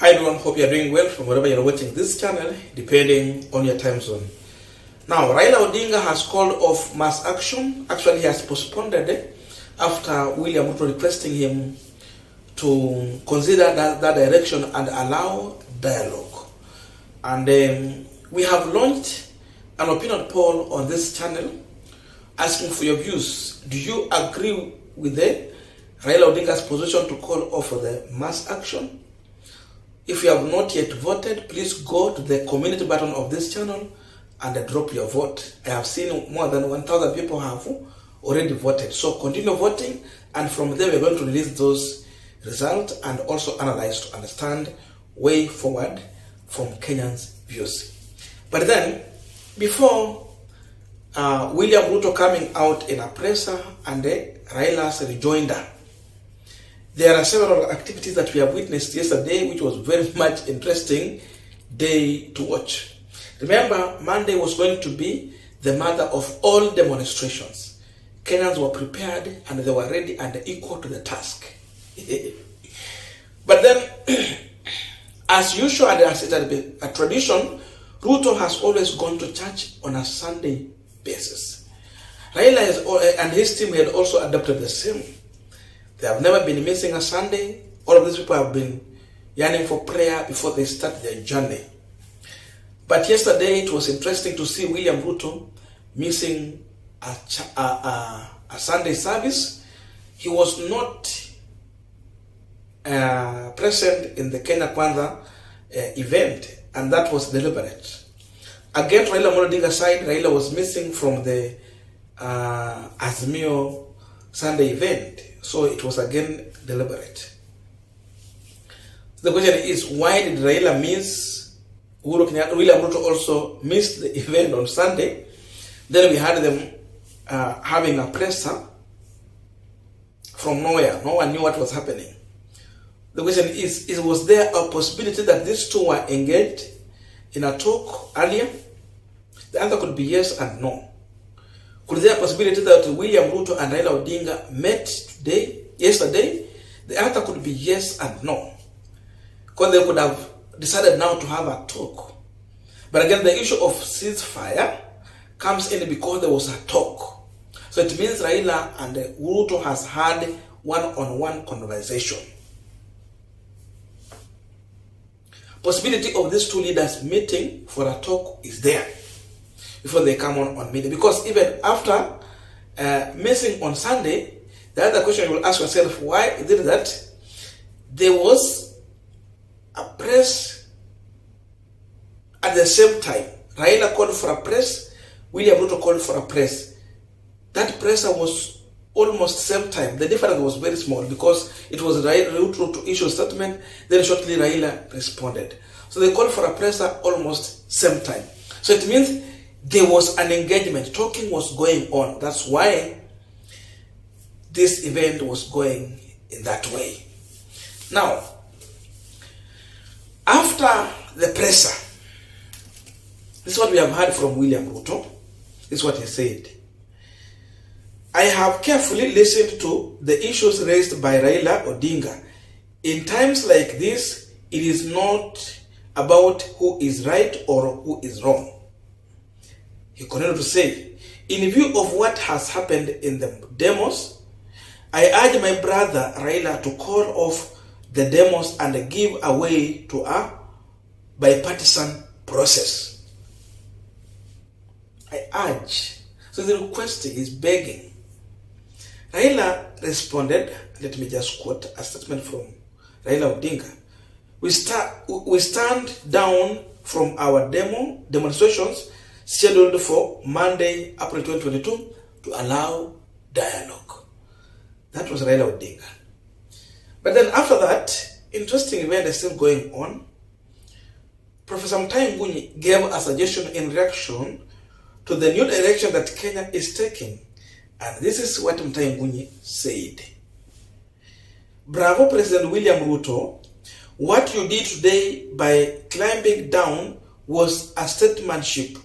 Hi everyone, hope you are doing well from wherever you are watching this channel, depending on your time zone. Now, Raila Odinga has called off mass action. Actually, he has postponed it after William Ruto requesting him to consider that direction and allow dialogue. And we have launched an opinion poll on this channel asking for your views. Do you agree with the Raila Odinga's position to call off the mass action? If you have not yet voted, please go to the community button of this channel and drop your vote. I have seen more than 1,000 people have already voted. So continue voting, and from there we're going to release those results and also analyze to understand way forward from Kenyans' views. But then, before William Ruto coming out in a presser and Raila's rejoinder, there are several activities that we have witnessed yesterday, which was very much interesting day to watch. Remember, Monday was going to be the mother of all demonstrations. Kenyans were prepared and they were ready and equal to the task. But then, as usual and as it had been a tradition, Ruto has always gone to church on a Sunday basis. Raila and his team had also adopted the same. They have never been missing a Sunday. All of these people have been yearning for prayer before they start their journey. But yesterday it was interesting to see William Ruto missing a Sunday service. He was not present in the Kenya Kwanza event, and that was deliberate. Again, Raila Odinga's side, Raila was missing from the Azimio Sunday event. So it was again deliberate. The question is, why did Raila miss? William Ruto also missed the event on Sunday. Then we had them having a presser from nowhere. No one knew what was happening. The question is, was there a possibility that these two were engaged in a talk earlier? The answer could be yes and no. Could there be a possibility that William Ruto and Raila Odinga met yesterday? The answer could be yes and no. Because they could have decided now to have a talk. But again, the issue of ceasefire comes in because there was a talk. So it means Raila and Ruto has had one-on-one conversation. Possibility of these two leaders meeting for a talk is there before they come on media. Because even after missing on Sunday, the other question you will ask yourself, why is it that there was a press at the same time? Raila called for a press, William Ruto called for a press. That press was almost same time. The difference was very small because it was Ruto to issue a statement, then shortly Raila responded. So they called for a presser almost same time. So it means there was an engagement, talking was going on. That's why this event was going in that way. Now, after the presser, this is what we have heard from William Ruto. This is what he said. I have carefully listened to the issues raised by Raila Odinga. In times like this, it is not about who is right or who is wrong. He continued to say, in view of what has happened in the demos, I urge my brother Raila to call off the demos and give away to a bipartisan process. I urge. So the requesting is begging. Raila responded, let me just quote a statement from Raila Odinga. We stand down from our demonstrations scheduled for Monday, April 2022 to allow dialogue. That was Raila Odinga. But then after that, interesting event is still going on. Professor Mutahi Ngunyi gave a suggestion in reaction to the new direction that Kenya is taking. And this is what Mutahi Ngunyi said. Bravo, President William Ruto. What you did today by climbing down was a statesmanship.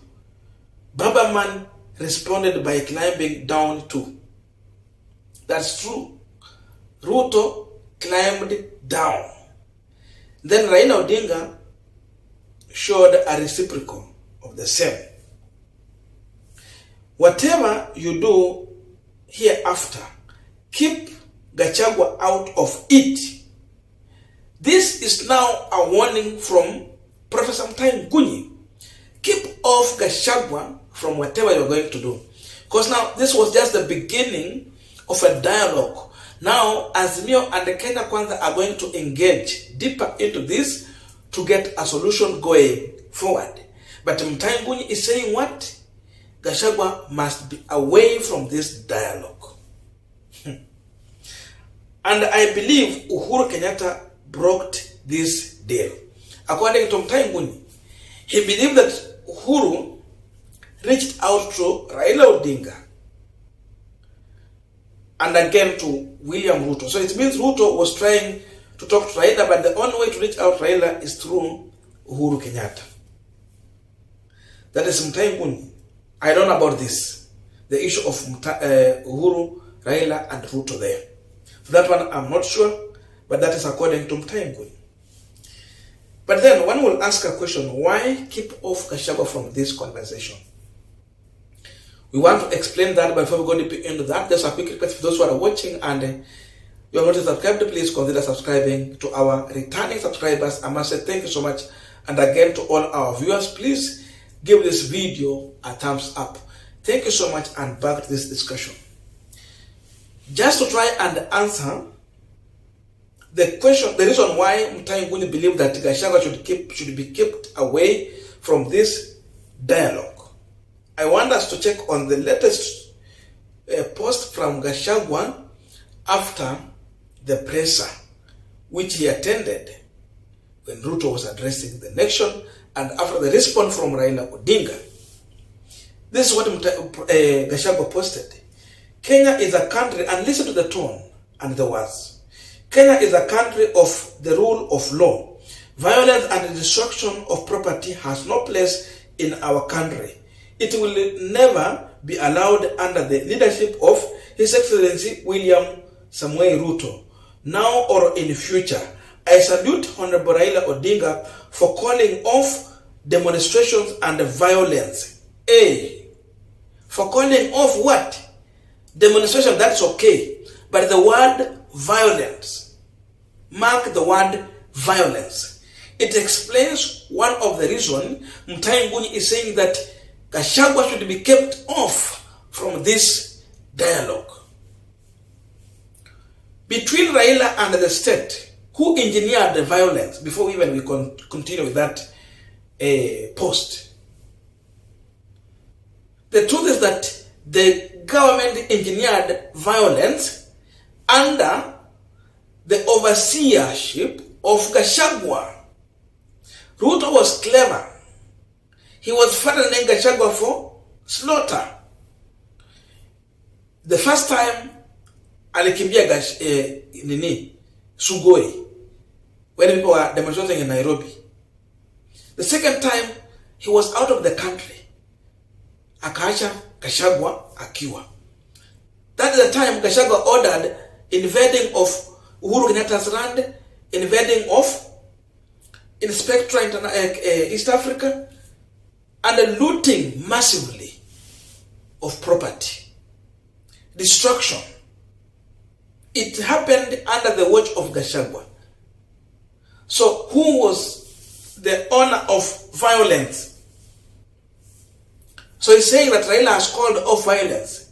Babaman responded by climbing down too. That's true. Ruto climbed down. Then Raila Odinga showed a reciprocal of the same. Whatever you do hereafter, keep Gachagua out of it. This is now a warning from Professor Mutahi Ngunyi. Keep off Gachagua from whatever you're going to do. Because now this was just the beginning of a dialogue. Now Azimio and the Kenya Kwanza are going to engage deeper into this to get a solution going forward. But Mutahi Ngunyi is saying what? Gachagua must be away from this dialogue. And I believe Uhuru Kenyatta broke this deal. According to Mutahi Ngunyi, he believed that Uhuru reached out to Raila Odinga and again to William Ruto. So it means Ruto was trying to talk to Raila, but the only way to reach out to Raila is through Uhuru Kenyatta. That is Mutahi Ngunyi. I don't know about this. The issue of Uhuru, Raila and Ruto there. For that one, I'm not sure, but that is according to Mutahi Ngunyi. But then one will ask a question, why keep off Gachagua from this conversation? We want to explain that, but before we go deep into that, there's a quick request for those who are watching and you are not subscribed, please consider subscribing. To our returning subscribers, I must say thank you so much. And again, to all our viewers, please give this video a thumbs up. Thank you so much, and back to this discussion. Just to try and answer the question, the reason why Mutahi Ngunyi believed that Gachagua should be kept away from this dialogue. I want us to check on the latest post from Gachagua after the presser, which he attended when Ruto was addressing the nation, and after the response from Raila Odinga. This is what Gachagua posted. Kenya is a country, and listen to the tone and the words. Kenya is a country of the rule of law. Violence and destruction of property has no place in our country. It will never be allowed under the leadership of His Excellency William Samuel Ruto, now or in the future. I salute Honorable Raila Odinga for calling off demonstrations and violence. For calling off what? Demonstration, that's okay. But the word violence, mark the word violence. It explains one of the reasons Mutahi Ngunyi is saying that Gachagua should be kept off from this dialogue. Between Raila and the state, who engineered the violence, before we continue with that post. The truth is that the government engineered violence under the overseership of Gachagua. Ruto was clever. He was threatening Gachagua for slaughter. The first time, alikimbia Sugoi, when people were demonstrating in Nairobi. The second time, he was out of the country. Akaacha Gachagua akiwa. That is the time Gachagua ordered invading of Uhuru Kenyatta's land, invading of Inspector East Africa, and looting massively of property. Destruction. It happened under the watch of Gachagua. So who was the owner of violence? So he's saying that Raila has called off violence.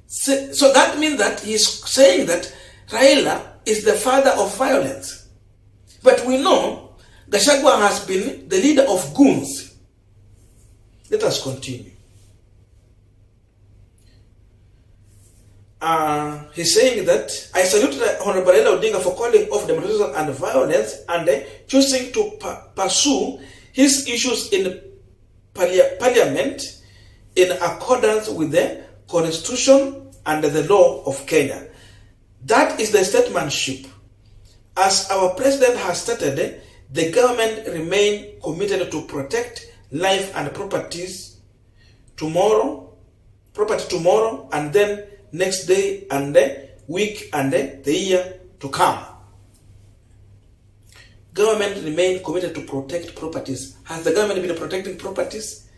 So that means that he's saying that Raila is the father of violence. But we know Gachagua has been the leader of goons. Let us continue. He's saying that I salute Honorable Raila Odinga for calling off demonstration and violence and choosing to pursue his issues in parliament in accordance with the constitution and the law of Kenya. That is the statesmanship. As our president has stated, the government remain committed to protect life and property tomorrow, and then next day and the week and the year to come. government remain committed to protect properties? Has the government been protecting properties?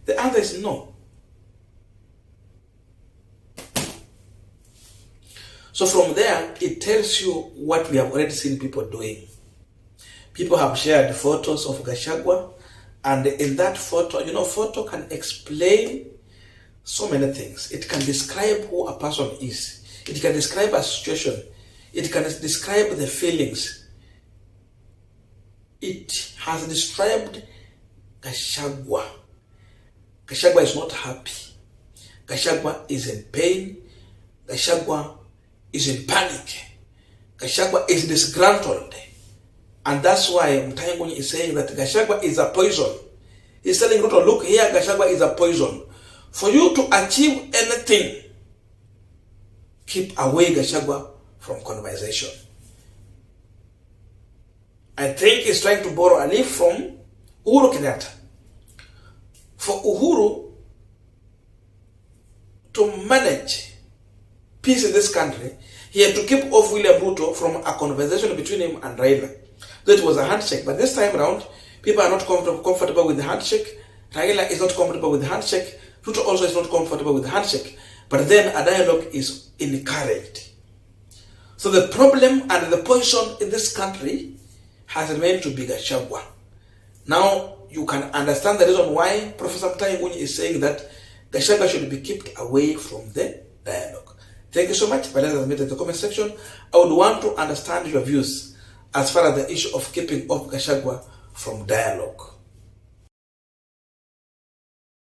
The answer is no. So from there, it tells you what we have already seen people doing. People have shared photos of Gachagua, and in that photo, photo can explain so many things. It can describe who a person is. It can describe a situation. It can describe the feelings. It has described Gachagua. Gachagua is not happy. Gachagua is in pain. Gachagua is in panic. Gachagua is disgruntled. And that's why Mutahi Ngunyi is saying that Gachagua is a poison. He's telling Ruto, look here, Gachagua is a poison. For you to achieve anything, keep away Gachagua from conversation. I think he's trying to borrow a leaf from Uhuru Kenyatta. For Uhuru to manage peace in this country, he had to keep off William Ruto from a conversation between him and Raila. Though it was a handshake, but this time around, people are not comfortable with the handshake. Raila is not comfortable with the handshake. Ruto also is not comfortable with the handshake. But then a dialogue is encouraged. So the problem and the poison in this country has remained to be Gachagua. Now you can understand the reason why Professor Mutahi Ngunyi is saying that Gachagua should be kept away from the dialogue. Thank you so much. But let us meet in the comment section. I would want to understand your views as far as the issue of keeping off Gachagua from dialogue.